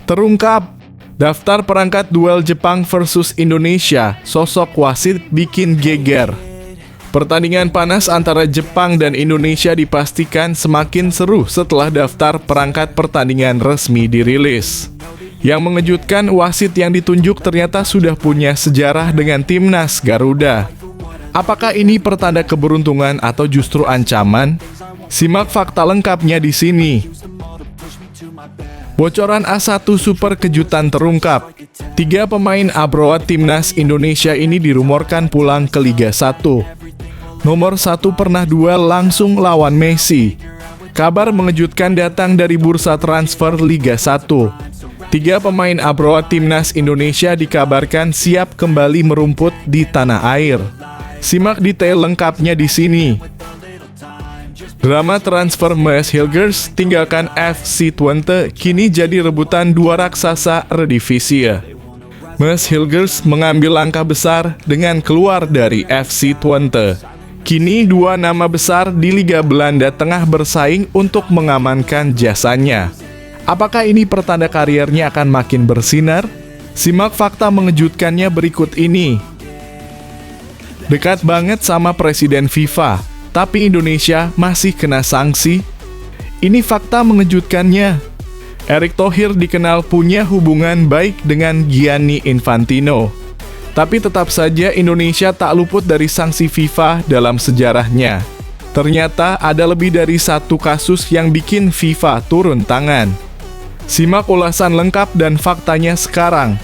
Terungkap, daftar perangkat duel Jepang versus Indonesia, sosok wasit bikin geger. Pertandingan panas antara Jepang dan Indonesia dipastikan semakin seru setelah daftar perangkat pertandingan resmi dirilis. Yang mengejutkan, wasit yang ditunjuk ternyata sudah punya sejarah dengan timnas Garuda. Apakah ini pertanda keberuntungan atau justru ancaman? Simak fakta lengkapnya di sini. Bocoran A1 Super kejutan terungkap. 3 pemain Abroa timnas Indonesia ini dirumorkan pulang ke Liga 1. Nomor 1 pernah duel langsung lawan Messi. Kabar mengejutkan datang dari bursa transfer Liga 1. 3 pemain Abroa timnas Indonesia dikabarkan siap kembali merumput di tanah air. Simak detail lengkapnya di sini. Drama transfer Maes Hilgers tinggalkan FC Twente kini jadi rebutan dua raksasa Eredivisie. Maes Hilgers mengambil langkah besar dengan keluar dari FC Twente. Kini dua nama besar di Liga Belanda tengah bersaing untuk mengamankan jasanya. Apakah ini pertanda karirnya akan makin bersinar? Simak fakta mengejutkannya berikut ini. Dekat banget sama Presiden FIFA, tapi Indonesia masih kena sanksi. Ini fakta mengejutkannya. Erick Thohir dikenal punya hubungan baik dengan Gianni Infantino. Tapi tetap saja Indonesia tak luput dari sanksi FIFA dalam sejarahnya. Ternyata ada lebih dari satu kasus yang bikin FIFA turun tangan. Simak ulasan lengkap dan faktanya sekarang.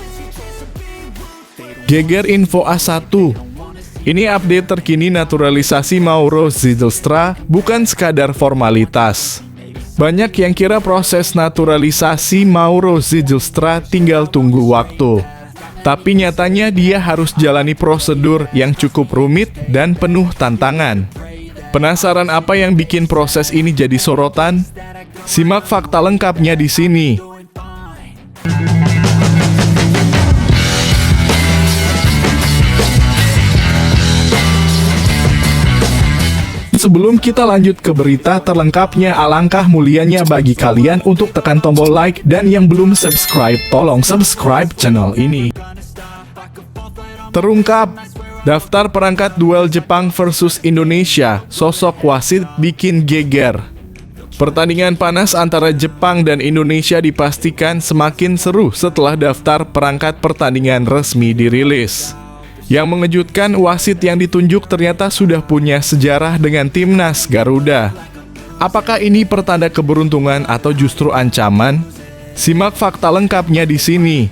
Geger info A1. Ini update terkini naturalisasi Mauro Zylstra, bukan sekadar formalitas. Banyak yang kira proses naturalisasi Mauro Zylstra tinggal tunggu waktu. Tapi nyatanya dia harus jalani prosedur yang cukup rumit dan penuh tantangan. Penasaran apa yang bikin proses ini jadi sorotan? Simak fakta lengkapnya di sini. Sebelum kita lanjut ke berita terlengkapnya, alangkah mulianya bagi kalian untuk tekan tombol like dan yang belum subscribe, tolong subscribe channel ini. Terungkap, daftar perangkat duel Jepang versus Indonesia, sosok wasit bikin geger. Pertandingan panas antara Jepang dan Indonesia dipastikan semakin seru setelah daftar perangkat pertandingan resmi dirilis. Yang mengejutkan, wasit yang ditunjuk ternyata sudah punya sejarah dengan timnas Garuda. Apakah ini pertanda keberuntungan atau justru ancaman? Simak fakta lengkapnya di sini.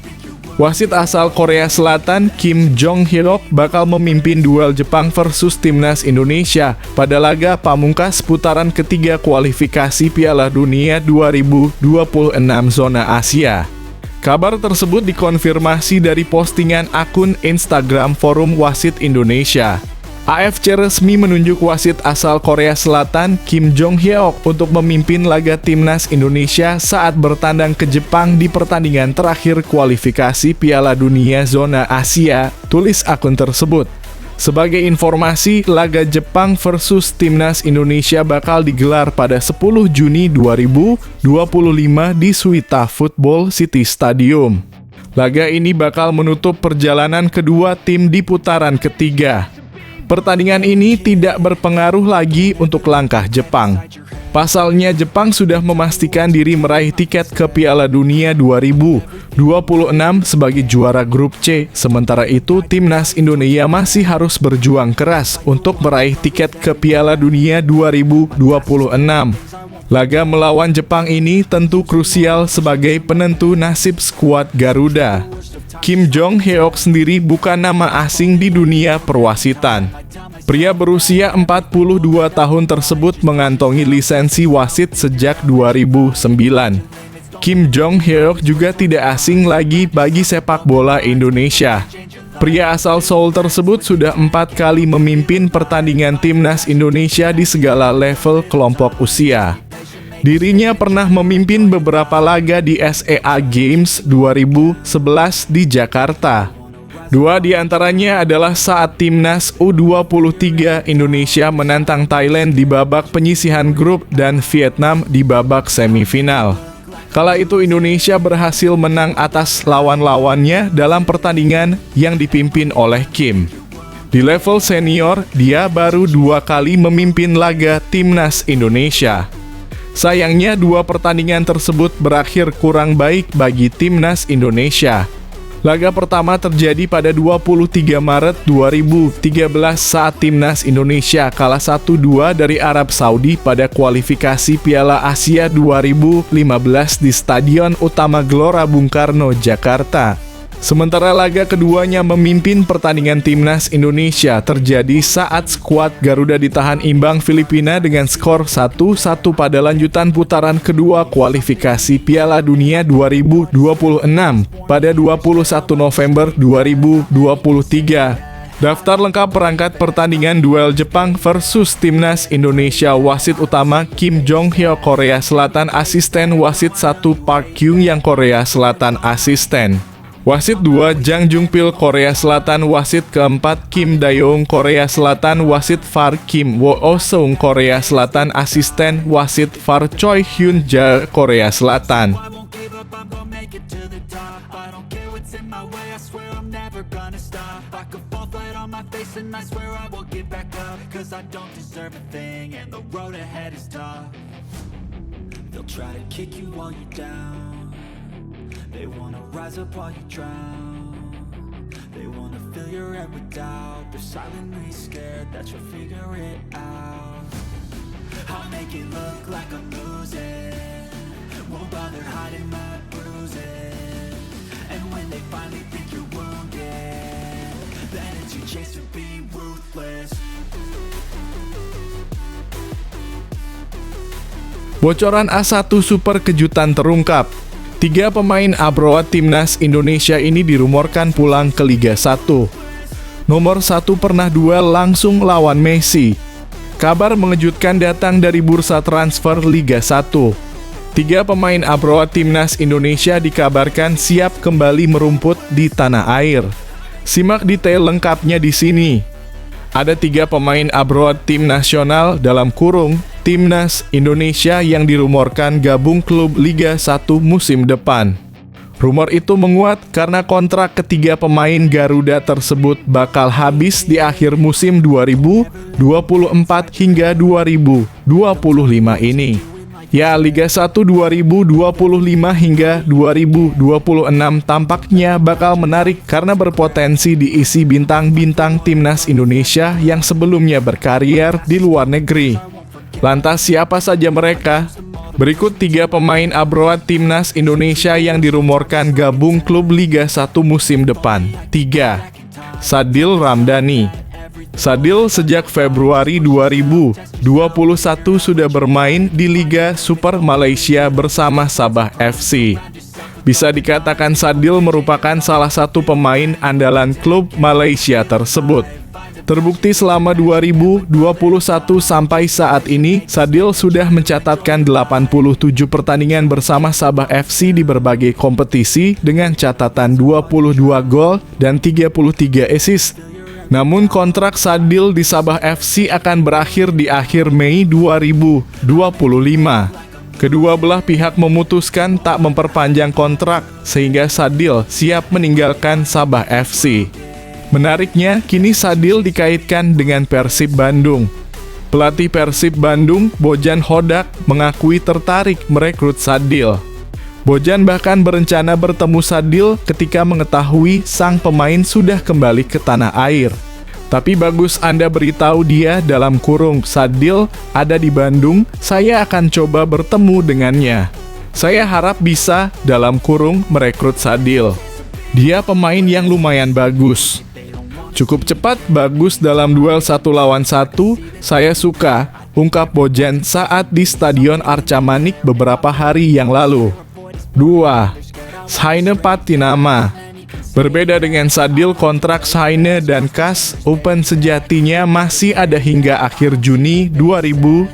Wasit asal Korea Selatan Kim Jong-hyok bakal memimpin duel Jepang versus timnas Indonesia pada laga pamungkas putaran ketiga kualifikasi Piala Dunia 2026 zona Asia. Kabar tersebut dikonfirmasi dari postingan akun Instagram Forum Wasit Indonesia. AFC resmi menunjuk wasit asal Korea Selatan Kim Jong-hyok untuk memimpin laga timnas Indonesia saat bertandang ke Jepang di pertandingan terakhir kualifikasi Piala Dunia zona Asia, tulis akun tersebut. Sebagai informasi, laga Jepang versus timnas Indonesia bakal digelar pada 10 Juni 2025 di Suita Football City Stadium. Laga ini bakal menutup perjalanan kedua tim di putaran ketiga. Pertandingan ini tidak berpengaruh lagi untuk langkah Jepang. Pasalnya, Jepang sudah memastikan diri meraih tiket ke Piala Dunia 2026 sebagai juara grup C. Sementara itu, timnas Indonesia masih harus berjuang keras untuk meraih tiket ke Piala Dunia 2026. Laga melawan Jepang ini tentu krusial sebagai penentu nasib skuad Garuda. Kim Jong-hyok sendiri bukan nama asing di dunia perwasitan. Pria berusia 42 tahun tersebut mengantongi lisensi wasit sejak 2009. Kim Jong-hyok juga tidak asing lagi bagi sepak bola Indonesia. Pria asal Seoul tersebut sudah 4 kali memimpin pertandingan timnas Indonesia di segala level kelompok usia. Dirinya pernah memimpin beberapa laga di SEA Games 2011 di Jakarta. 2 di antaranya adalah saat timnas U23 Indonesia menantang Thailand di babak penyisihan grup dan Vietnam di babak semifinal. Kala itu Indonesia berhasil menang atas lawan-lawannya dalam pertandingan yang dipimpin oleh Kim. Di level senior, dia baru 2 kali memimpin laga timnas Indonesia. Sayangnya 2 pertandingan tersebut berakhir kurang baik bagi timnas Indonesia. Laga pertama terjadi pada 23 Maret 2013 saat timnas Indonesia kalah 1-2 dari Arab Saudi pada kualifikasi Piala Asia 2015 di Stadion Utama Gelora Bung Karno, Jakarta. Sementara laga keduanya memimpin pertandingan timnas Indonesia terjadi saat skuad Garuda ditahan imbang Filipina dengan skor 1-1 pada lanjutan putaran kedua kualifikasi Piala Dunia 2026 pada 21 November 2023. Daftar lengkap perangkat pertandingan duel Jepang versus timnas Indonesia. Wasit utama Kim Jong-hyo Korea Selatan, asisten wasit 1 Park Kyung-yang Korea Selatan, asisten wasit 2 Jang Jung-pil Korea Selatan, wasit keempat Kim Dae-ung Korea Selatan, wasit VAR Kim Wo-seung Korea Selatan, asisten wasit VAR Choi Hyun-ja Korea Selatan. They wanna rise up while you drown. They wanna fill your head with doubt. They're silently scared that you'll figure it out. I'll make it look like I'm losing. Won't bother hiding my bruises. And when they finally think you're wounded, then it's your chance to be ruthless. Bocoran A1 Super kejutan terungkap. 3 pemain abroad timnas Indonesia ini dirumorkan pulang ke Liga 1. Nomor 1 pernah duel langsung lawan Messi. Kabar mengejutkan datang dari bursa transfer Liga 1. 3 pemain abroad timnas Indonesia dikabarkan siap kembali merumput di tanah air. Simak detail lengkapnya di sini. Ada 3 pemain abroad tim nasional dalam kurung Timnas Indonesia yang dirumorkan gabung klub Liga 1 musim depan. Rumor itu menguat karena kontrak ketiga pemain Garuda tersebut bakal habis di akhir musim 2024 hingga 2025 ini. Ya, Liga 1 2025 hingga 2026 tampaknya bakal menarik karena berpotensi diisi bintang-bintang timnas Indonesia yang sebelumnya berkarier di luar negeri. Lantas siapa saja mereka? Berikut 3 pemain abroad timnas Indonesia yang dirumorkan gabung klub Liga 1 musim depan. 3. Sadil Ramdhani. Sadil sejak Februari 2021 sudah bermain di Liga Super Malaysia bersama Sabah FC. Bisa dikatakan Sadil merupakan salah satu pemain andalan klub Malaysia tersebut. Terbukti selama 2021 sampai saat ini, Sadil sudah mencatatkan 87 pertandingan bersama Sabah FC di berbagai kompetisi dengan catatan 22 gol dan 33 assist. Namun kontrak Sadil di Sabah FC akan berakhir di akhir Mei 2025. Kedua belah pihak memutuskan tak memperpanjang kontrak sehingga Sadil siap meninggalkan Sabah FC. Menariknya, kini Sadil dikaitkan dengan Persib Bandung. Pelatih Persib Bandung, Bojan Hodak, mengakui tertarik merekrut Sadil. Bojan bahkan berencana bertemu Sadil ketika mengetahui sang pemain sudah kembali ke tanah air. Tapi bagus Anda beritahu dia dalam kurung Sadil ada di Bandung, saya akan coba bertemu dengannya. Saya harap bisa dalam kurung merekrut Sadil. Dia pemain yang lumayan bagus. Cukup cepat, bagus dalam duel 1 lawan 1, saya suka, ungkap Bojan saat di Stadion Arca Manik beberapa hari yang lalu. 2. Shaine Patinama. Berbeda dengan Sadil, kontrak Shaine dan Kas Open sejatinya masih ada hingga akhir Juni 2026.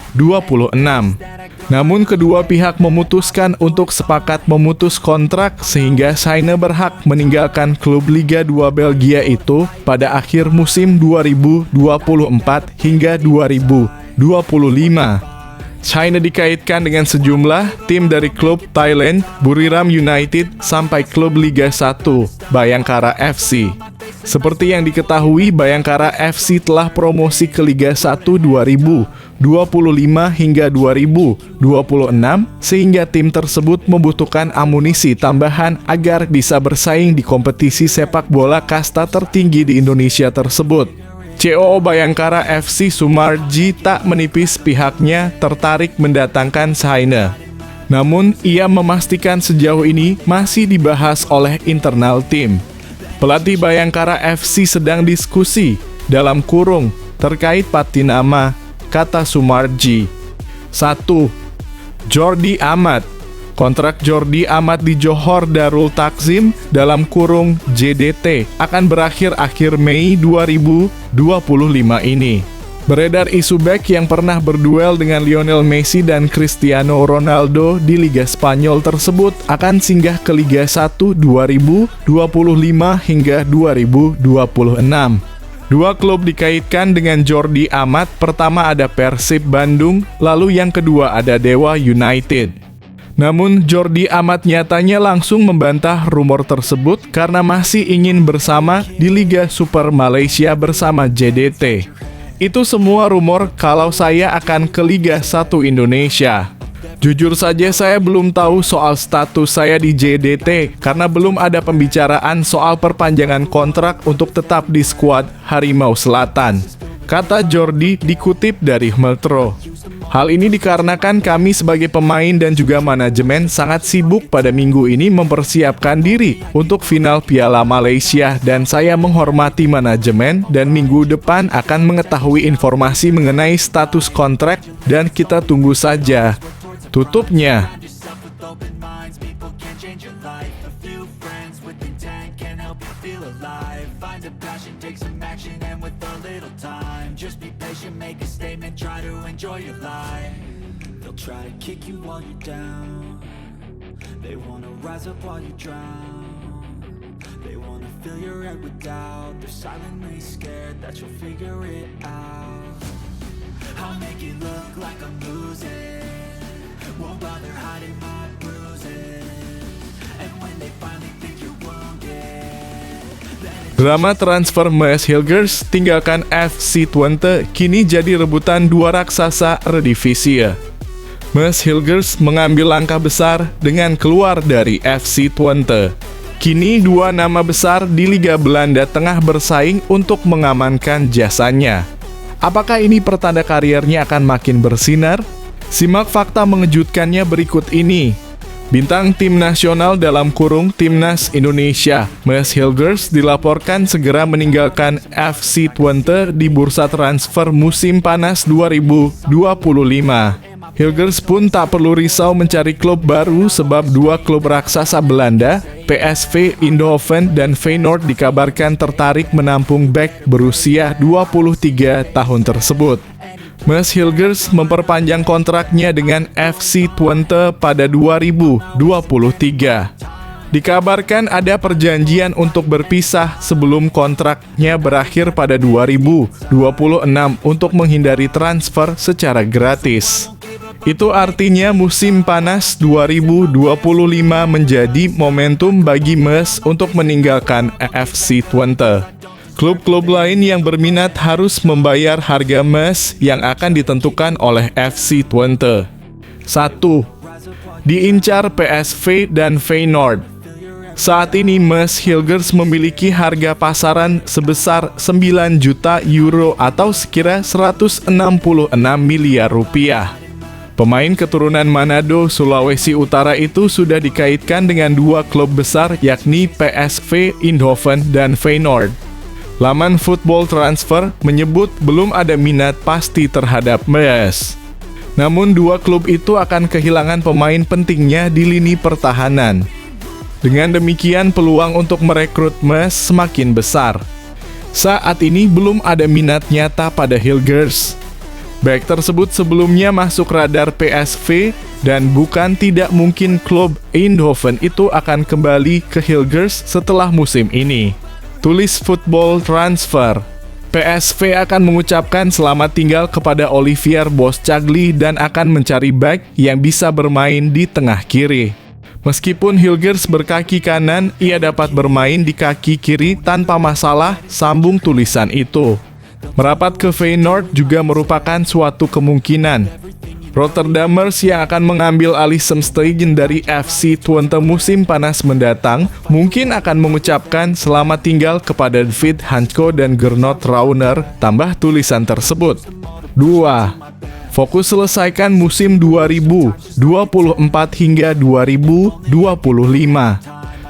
Namun kedua pihak memutuskan untuk sepakat memutus kontrak sehingga Shaine berhak meninggalkan klub Liga 2 Belgia itu pada akhir musim 2024 hingga 2025. China dikaitkan dengan sejumlah tim dari klub Thailand, Buriram United, sampai klub Liga 1, Bayangkara FC. Seperti yang diketahui, Bayangkara FC telah promosi ke Liga 1 2025 hingga 2026, sehingga tim tersebut membutuhkan amunisi tambahan agar bisa bersaing di kompetisi sepak bola kasta tertinggi di Indonesia tersebut. COO Bayangkara FC Sumarji tak menipis pihaknya tertarik mendatangkan China. Namun, ia memastikan sejauh ini masih dibahas oleh internal tim. Pelatih Bayangkara FC sedang diskusi dalam kurung terkait pati nama, kata Sumarji. 1. Jordi Amat. Kontrak Jordi Amat di Johor Darul Takzim dalam kurung JDT akan berakhir akhir Mei 2025 ini. Beredar isu bek yang pernah berduel dengan Lionel Messi dan Cristiano Ronaldo di Liga Spanyol tersebut akan singgah ke Liga 1 2025 hingga 2026. Dua klub dikaitkan dengan Jordi Amat, pertama ada Persib Bandung, lalu yang kedua ada Dewa United. Namun Jordi Amat nyatanya langsung membantah rumor tersebut karena masih ingin bersama di Liga Super Malaysia bersama JDT. Itu semua rumor kalau saya akan ke Liga 1 Indonesia. Jujur saja saya belum tahu soal status saya di JDT karena belum ada pembicaraan soal perpanjangan kontrak untuk tetap di skuad Harimau Selatan, kata Jordi dikutip dari Metro. Hal ini dikarenakan kami sebagai pemain dan juga manajemen sangat sibuk pada minggu ini mempersiapkan diri untuk final Piala Malaysia dan saya menghormati manajemen dan minggu depan akan mengetahui informasi mengenai status kontrak dan kita tunggu saja. Tutupnya. Just be patient, make a statement, try to enjoy your life. They'll try to kick you while you're down. They wanna rise up while you drown. They wanna fill your head with doubt. They're silently scared that you'll figure it out. I'll make it look like I'm losing. Won't bother hiding my bruises. And when they finally think you're wounded, Drama transfer Mes Hilgers tinggalkan FC Twente kini jadi rebutan dua raksasa Eredivisie. Mes Hilgers mengambil langkah besar dengan keluar dari FC Twente. Kini dua nama besar di Liga Belanda tengah bersaing untuk mengamankan jasanya. Apakah ini pertanda karirnya akan makin bersinar? Simak fakta mengejutkannya berikut ini. Bintang tim nasional dalam kurung Timnas Indonesia, Mes Hilgers dilaporkan segera meninggalkan FC Twente di bursa transfer musim panas 2025. Hilgers pun tak perlu risau mencari klub baru sebab dua klub raksasa Belanda, PSV Eindhoven dan Feyenoord dikabarkan tertarik menampung bek berusia 23 tahun tersebut. Mes Hilgers memperpanjang kontraknya dengan FC Twente pada 2023. Dikabarkan ada perjanjian untuk berpisah sebelum kontraknya berakhir pada 2026 untuk menghindari transfer secara gratis. Itu artinya musim panas 2025 menjadi momentum bagi Mes untuk meninggalkan FC Twente. Klub-klub lain yang berminat harus membayar harga Mes yang akan ditentukan oleh FC Twente. 1. Diincar PSV dan Feyenoord. Saat ini Mes Hilgers memiliki harga pasaran sebesar 9 juta euro atau sekira 166 miliar rupiah. Pemain keturunan Manado, Sulawesi Utara itu sudah dikaitkan dengan dua klub besar yakni PSV Eindhoven dan Feyenoord. Laman Football Transfer menyebut belum ada minat pasti terhadap Mes. Namun dua klub itu akan kehilangan pemain pentingnya di lini pertahanan. Dengan demikian peluang untuk merekrut Mes semakin besar. Saat ini belum ada minat nyata pada Hilgers. Bek tersebut sebelumnya masuk radar PSV dan bukan tidak mungkin klub Eindhoven itu akan kembali ke Hilgers setelah musim ini. Tulis Football Transfer. PSV akan mengucapkan selamat tinggal kepada Olivier Boschagli dan akan mencari bek yang bisa bermain di tengah kiri. Meskipun Hilgers berkaki kanan, ia dapat bermain di kaki kiri tanpa masalah, sambung tulisan itu. Merapat ke Feyenoord juga merupakan suatu kemungkinan. Rotterdammers yang akan mengambil alih Stegen dari FC Twente musim panas mendatang mungkin akan mengucapkan selamat tinggal kepada David Hansko dan Gernot Trauner, tambah tulisan tersebut. 2. Fokus selesaikan musim 2024 hingga 2025.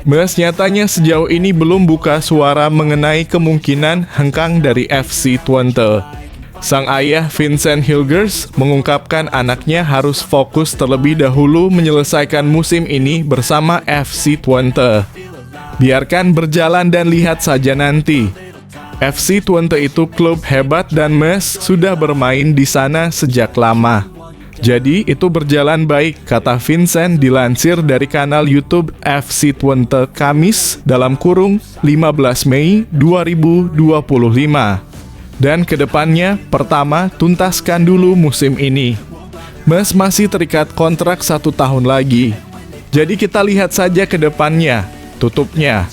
Mes nyatanya sejauh ini belum buka suara mengenai kemungkinan hengkang dari FC Twente. Sang ayah Vincent Hilgers mengungkapkan anaknya harus fokus terlebih dahulu menyelesaikan musim ini bersama FC Twente. Biarkan berjalan dan lihat saja nanti. FC Twente itu klub hebat dan Mes sudah bermain di sana sejak lama. Jadi itu berjalan baik, kata Vincent dilansir dari kanal YouTube FC Twente Kamis (15 Mei 2025). Dan kedepannya, pertama, tuntaskan dulu musim ini. Mes masih terikat kontrak 1 tahun lagi. Jadi kita lihat saja ke depannya, tutupnya.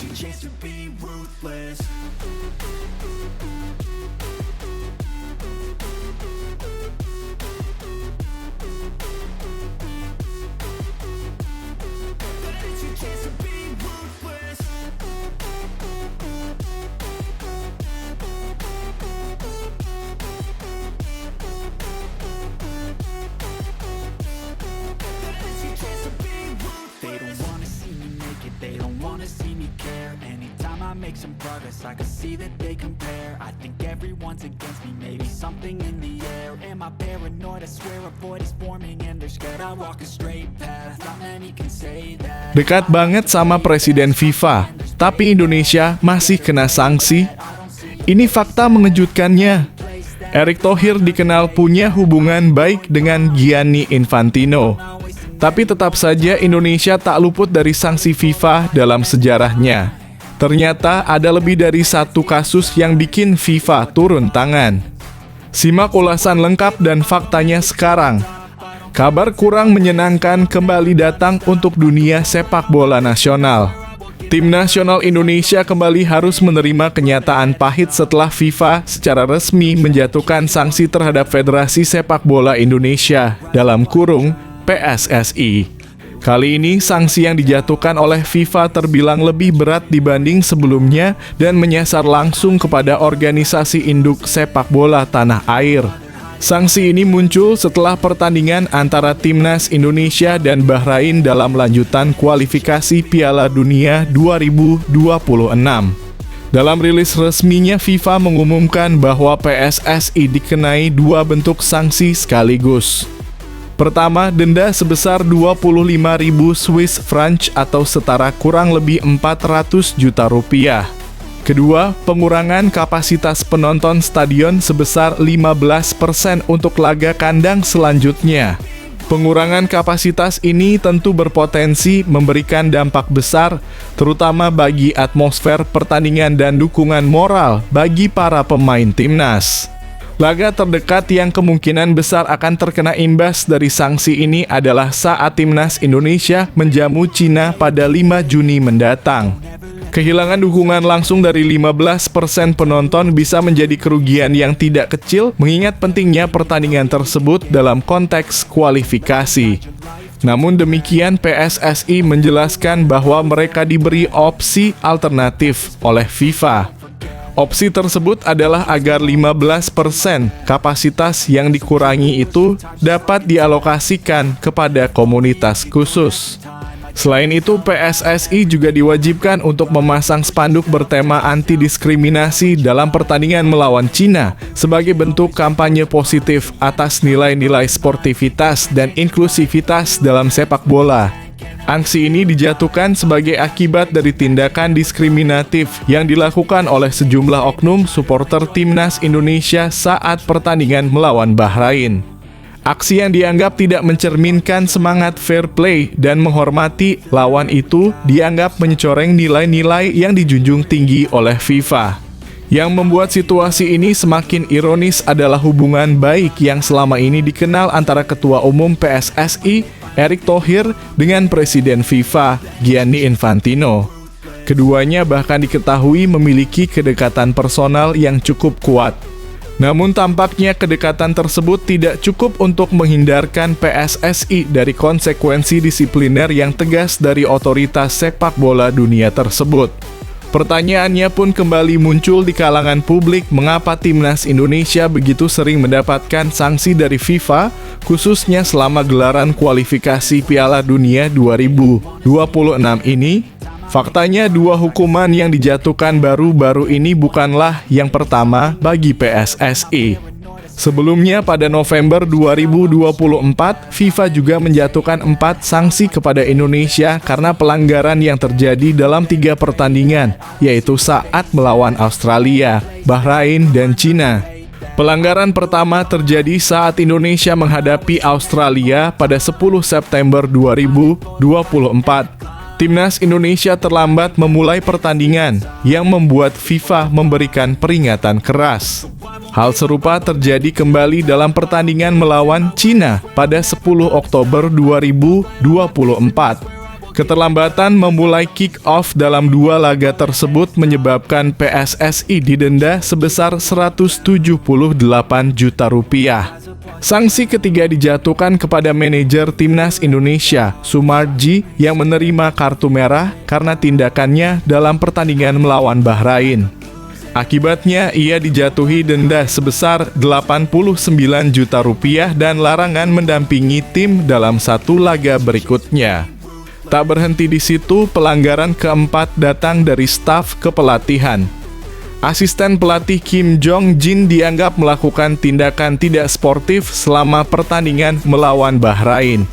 They don't wanna see me care. Anytime I make some progress, I can see that they compare. I think everyone's against me, maybe something in the air. Am I paranoid? I swear a void is forming and they're scared I walk a straight path. Not many can say that. Dekat banget sama Presiden FIFA, tapi Indonesia masih kena sanksi. Ini fakta mengejutkannya. Erick Thohir dikenal punya hubungan baik dengan Gianni Infantino. Tapi tetap saja Indonesia tak luput dari sanksi FIFA dalam sejarahnya. Ternyata ada lebih dari satu kasus yang bikin FIFA turun tangan. Simak ulasan lengkap dan faktanya sekarang. Kabar kurang menyenangkan kembali datang untuk dunia sepak bola nasional. Tim nasional Indonesia kembali harus menerima kenyataan pahit setelah FIFA secara resmi menjatuhkan sanksi terhadap Federasi Sepak Bola Indonesia (PSSI). Kali ini sanksi yang dijatuhkan oleh FIFA terbilang lebih berat dibanding sebelumnya dan menyasar langsung kepada organisasi induk sepak bola tanah air. Sanksi ini muncul setelah pertandingan antara Timnas Indonesia dan Bahrain dalam lanjutan kualifikasi Piala Dunia 2026. Dalam rilis resminya, FIFA mengumumkan bahwa PSSI dikenai 2 bentuk sanksi sekaligus. Pertama, denda sebesar 25.000 Swiss francs atau setara kurang lebih 400 juta rupiah. Kedua, pengurangan kapasitas penonton stadion sebesar 15% untuk laga kandang selanjutnya. Pengurangan kapasitas ini tentu berpotensi memberikan dampak besar, terutama bagi atmosfer pertandingan dan dukungan moral bagi para pemain timnas. Laga terdekat yang kemungkinan besar akan terkena imbas dari sanksi ini adalah saat Timnas Indonesia menjamu Cina pada 5 Juni mendatang. Kehilangan dukungan langsung dari 15% penonton bisa menjadi kerugian yang tidak kecil mengingat pentingnya pertandingan tersebut dalam konteks kualifikasi. Namun demikian, PSSI menjelaskan bahwa mereka diberi opsi alternatif oleh FIFA. Opsi tersebut adalah agar 15% kapasitas yang dikurangi itu dapat dialokasikan kepada komunitas khusus. Selain itu, PSSI juga diwajibkan untuk memasang spanduk bertema anti-diskriminasi dalam pertandingan melawan Cina sebagai bentuk kampanye positif atas nilai-nilai sportivitas dan inklusivitas dalam sepak bola. Sanksi ini dijatuhkan sebagai akibat dari tindakan diskriminatif yang dilakukan oleh sejumlah oknum supporter Timnas Indonesia saat pertandingan melawan Bahrain. Aksi yang dianggap tidak mencerminkan semangat fair play dan menghormati lawan itu dianggap mencoreng nilai-nilai yang dijunjung tinggi oleh FIFA. Yang membuat situasi ini semakin ironis adalah hubungan baik yang selama ini dikenal antara Ketua Umum PSSI, Erick Thohir, dengan Presiden FIFA, Gianni Infantino. Keduanya bahkan diketahui memiliki kedekatan personal yang cukup kuat. Namun tampaknya kedekatan tersebut tidak cukup untuk menghindarkan PSSI dari konsekuensi disipliner yang tegas dari otoritas sepak bola dunia tersebut. Pertanyaannya pun kembali muncul di kalangan publik, mengapa timnas Indonesia begitu sering mendapatkan sanksi dari FIFA, khususnya selama gelaran kualifikasi Piala Dunia 2026 ini? Faktanya dua hukuman yang dijatuhkan baru-baru ini bukanlah yang pertama bagi PSSI. Sebelumnya pada November 2024, FIFA juga menjatuhkan 4 sanksi kepada Indonesia karena pelanggaran yang terjadi dalam 3 pertandingan, yaitu saat melawan Australia, Bahrain, dan Cina. Pelanggaran pertama terjadi saat Indonesia menghadapi Australia pada 10 September 2024. Timnas Indonesia terlambat memulai pertandingan yang membuat FIFA memberikan peringatan keras. Hal serupa terjadi kembali dalam pertandingan melawan Cina pada 10 Oktober 2024. Keterlambatan memulai kick-off dalam 2 laga tersebut menyebabkan PSSI didenda sebesar Rp178 juta. Sanksi ketiga dijatuhkan kepada manajer Timnas Indonesia, Sumarji, yang menerima kartu merah karena tindakannya dalam pertandingan melawan Bahrain. Akibatnya, ia dijatuhi denda sebesar Rp89 juta dan larangan mendampingi tim dalam 1 laga berikutnya. Tak berhenti di situ, pelanggaran keempat datang dari staf kepelatihan. Asisten pelatih Kim Jong Jin dianggap melakukan tindakan tidak sportif selama pertandingan melawan Bahrain.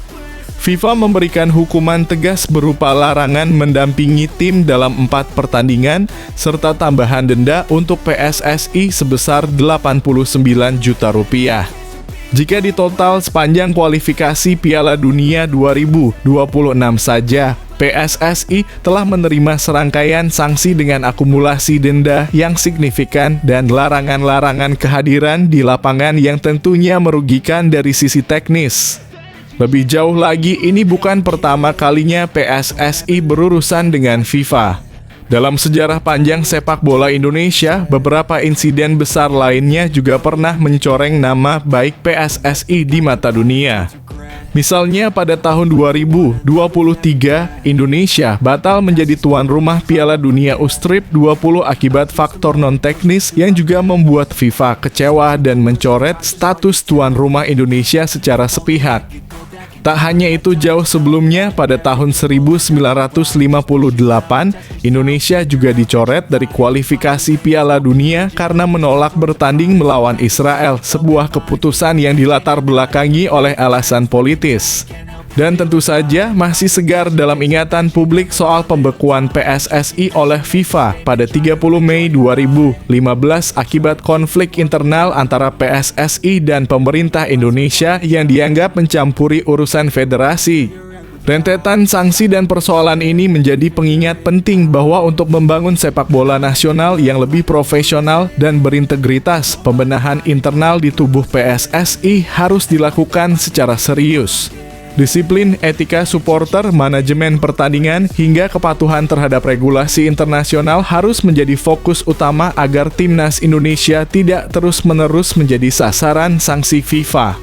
FIFA memberikan hukuman tegas berupa larangan mendampingi tim dalam 4 pertandingan, serta tambahan denda untuk PSSI sebesar Rp89 juta. Jika ditotal sepanjang kualifikasi Piala Dunia 2026 saja, PSSI telah menerima serangkaian sanksi dengan akumulasi denda yang signifikan dan larangan-larangan kehadiran di lapangan yang tentunya merugikan dari sisi teknis. Lebih jauh lagi, ini bukan pertama kalinya PSSI berurusan dengan FIFA. Dalam sejarah panjang sepak bola Indonesia, beberapa insiden besar lainnya juga pernah mencoreng nama baik PSSI di mata dunia. Misalnya pada tahun 2023, Indonesia batal menjadi tuan rumah Piala Dunia U-Strip 20 akibat faktor non-teknis yang juga membuat FIFA kecewa dan mencoret status tuan rumah Indonesia secara sepihak. Tak hanya itu, jauh sebelumnya pada tahun 1958, Indonesia juga dicoret dari kualifikasi Piala Dunia karena menolak bertanding melawan Israel, sebuah keputusan yang dilatar belakangi oleh alasan politis. Dan tentu saja masih segar dalam ingatan publik soal pembekuan PSSI oleh FIFA pada 30 Mei 2015 akibat konflik internal antara PSSI dan pemerintah Indonesia yang dianggap mencampuri urusan federasi. Rentetan sanksi dan persoalan ini menjadi pengingat penting bahwa untuk membangun sepak bola nasional yang lebih profesional dan berintegritas, pembenahan internal di tubuh PSSI harus dilakukan secara serius. Disiplin, etika supporter, manajemen pertandingan, hingga kepatuhan terhadap regulasi internasional harus menjadi fokus utama agar timnas Indonesia tidak terus-menerus menjadi sasaran sanksi FIFA.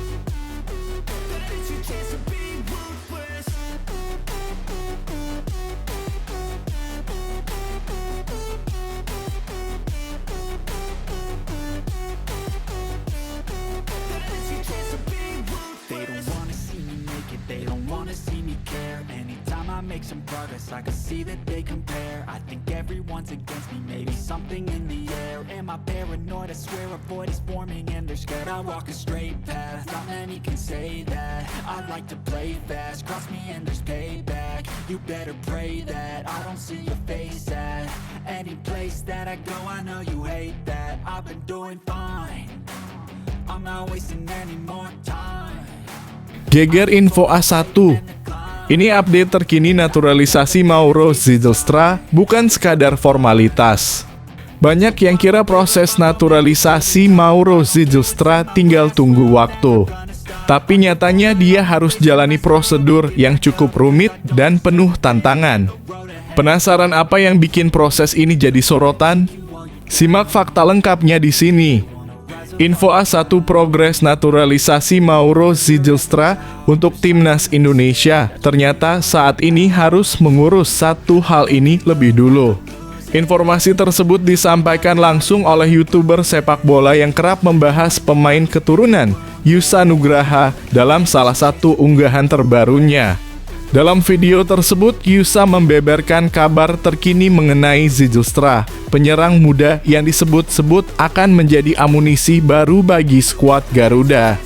They don't wanna see me care. Anytime I make some progress, I can see that they compare. I think everyone's against me, maybe something in the air. Am I paranoid? I swear a void is forming and they're scared I walk a straight path. Not many can say that. I like to play fast, cross me and there's payback. You better pray that I don't see your face at any place that I go. I know you hate that. I've been doing fine, I'm not wasting any more time. Geger Info A1. Ini update terkini naturalisasi Mauro Zylstra, bukan sekadar formalitas. Banyak yang kira proses naturalisasi Mauro Zijlstra tinggal tunggu waktu. Tapi nyatanya dia harus jalani prosedur yang cukup rumit dan penuh tantangan. Penasaran apa yang bikin proses ini jadi sorotan? Simak fakta lengkapnya di sini. Info A1 progres naturalisasi Mauro Zijlstra untuk Timnas Indonesia. Ternyata saat ini harus mengurus satu hal ini lebih dulu. Informasi tersebut disampaikan langsung oleh YouTuber sepak bola yang kerap membahas pemain keturunan Yusa Nugraha dalam salah satu unggahan terbarunya. Dalam video tersebut, Yusa membeberkan kabar terkini mengenai Zijlstra, penyerang muda yang disebut-sebut akan menjadi amunisi baru bagi skuad Garuda.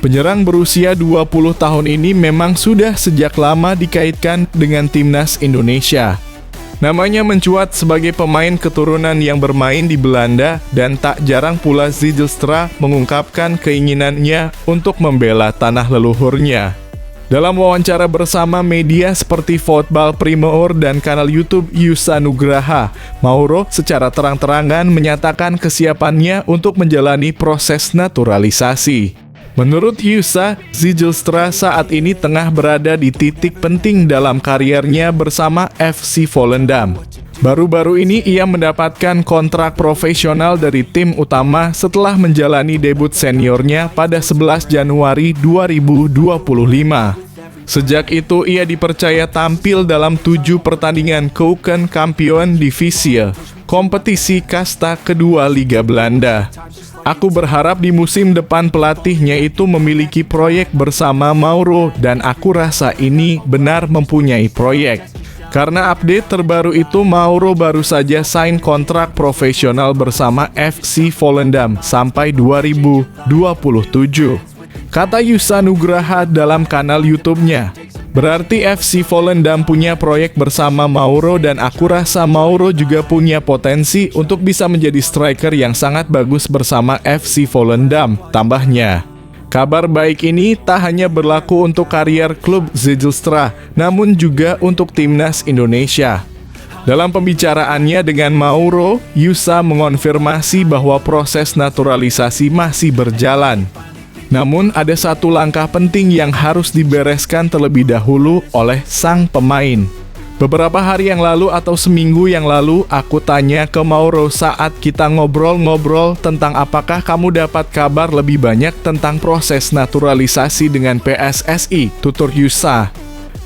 Penyerang berusia 20 tahun ini memang sudah sejak lama dikaitkan dengan Timnas Indonesia. Namanya mencuat sebagai pemain keturunan yang bermain di Belanda dan tak jarang pula Zijlstra mengungkapkan keinginannya untuk membela tanah leluhurnya. Dalam wawancara bersama media seperti Voetbal Primeur dan kanal YouTube Yusa Nugraha, Mauro secara terang-terangan menyatakan kesiapannya untuk menjalani proses naturalisasi. Menurut Yusa, Zijlstra saat ini tengah berada di titik penting dalam kariernya bersama FC Volendam. Baru-baru ini ia mendapatkan kontrak profesional dari tim utama setelah menjalani debut seniornya pada 11 Januari 2025. Sejak itu ia dipercaya tampil dalam 7 pertandingan Keukenkampioen-Divisie, kompetisi kasta kedua Liga Belanda. Aku berharap di musim depan pelatihnya itu memiliki proyek bersama Mauro dan aku rasa ini benar mempunyai proyek. Karena update terbaru itu Mauro baru saja sign kontrak profesional bersama FC Volendam sampai 2027. Kata Yusa Nugraha dalam kanal YouTube-nya. Berarti FC Volendam punya proyek bersama Mauro dan aku rasa Mauro juga punya potensi untuk bisa menjadi striker yang sangat bagus bersama FC Volendam, tambahnya. Kabar baik ini tak hanya berlaku untuk karier klub Zijlstra, namun juga untuk Timnas Indonesia. Dalam pembicaraannya dengan Mauro, Yusa mengonfirmasi bahwa proses naturalisasi masih berjalan. Namun ada satu langkah penting yang harus dibereskan terlebih dahulu oleh sang pemain. Beberapa hari yang lalu atau seminggu yang lalu, aku tanya ke Mauro saat kita ngobrol-ngobrol tentang apakah kamu dapat kabar lebih banyak tentang proses naturalisasi dengan PSSI, tutur Yusa.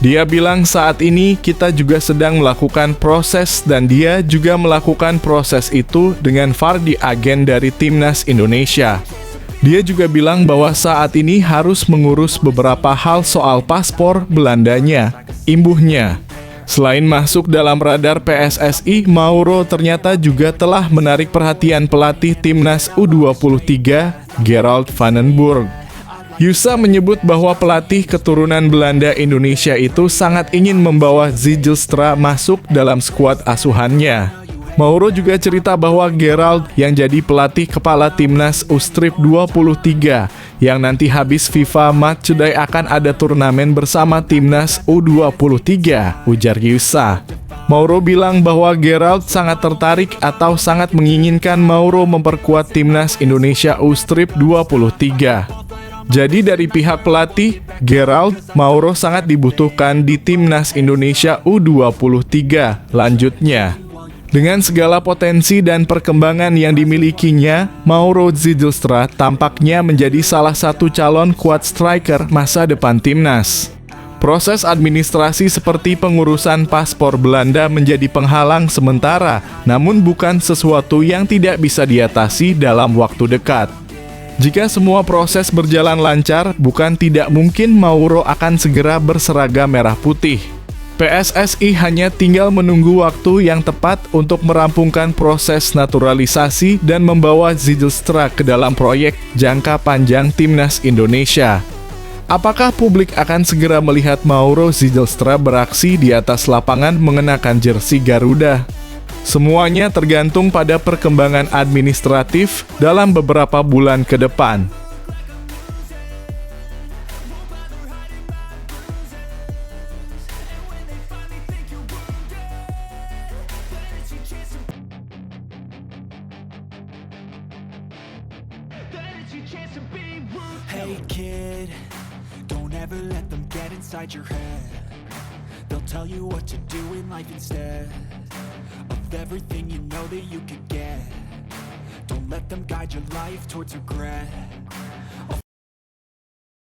Dia bilang saat ini kita juga sedang melakukan proses dan dia juga melakukan proses itu dengan Fardi agen dari Timnas Indonesia. Dia juga bilang bahwa saat ini harus mengurus beberapa hal soal paspor Belandanya, imbuhnya. Selain masuk dalam radar PSSI, Mauro ternyata juga telah menarik perhatian pelatih Timnas U23, Gerald van den Burg. Yusa menyebut bahwa pelatih keturunan Belanda Indonesia itu sangat ingin membawa Zijlstra masuk dalam skuad asuhannya. Mauro juga cerita bahwa Gerald yang jadi pelatih kepala Timnas U-23 yang nanti habis FIFA Matchday akan ada turnamen bersama Timnas U23, ujar Yusa. Mauro bilang bahwa Gerald sangat tertarik atau sangat menginginkan Mauro memperkuat Timnas Indonesia U23. Jadi dari pihak pelatih, Gerald, Mauro sangat dibutuhkan di Timnas Indonesia U23, lanjutnya. Dengan segala potensi dan perkembangan yang dimilikinya, Mauro Zijlstra tampaknya menjadi salah satu calon kuat striker masa depan Timnas. Proses administrasi seperti pengurusan paspor Belanda menjadi penghalang sementara, namun bukan sesuatu yang tidak bisa diatasi dalam waktu dekat. Jika semua proses berjalan lancar, bukan tidak mungkin Mauro akan segera berseragam merah putih. PSSI hanya tinggal menunggu waktu yang tepat untuk merampungkan proses naturalisasi dan membawa Zijlstra ke dalam proyek jangka panjang Timnas Indonesia. Apakah publik akan segera melihat Mauro Zijlstra beraksi di atas lapangan mengenakan jersey Garuda? Semuanya tergantung pada perkembangan administratif dalam beberapa bulan ke depan. chance to be rude. Hey kid, don't ever let them get inside your head. They'll tell you what to do in life instead of everything you know that you could get. Don't let them guide your life towards regret.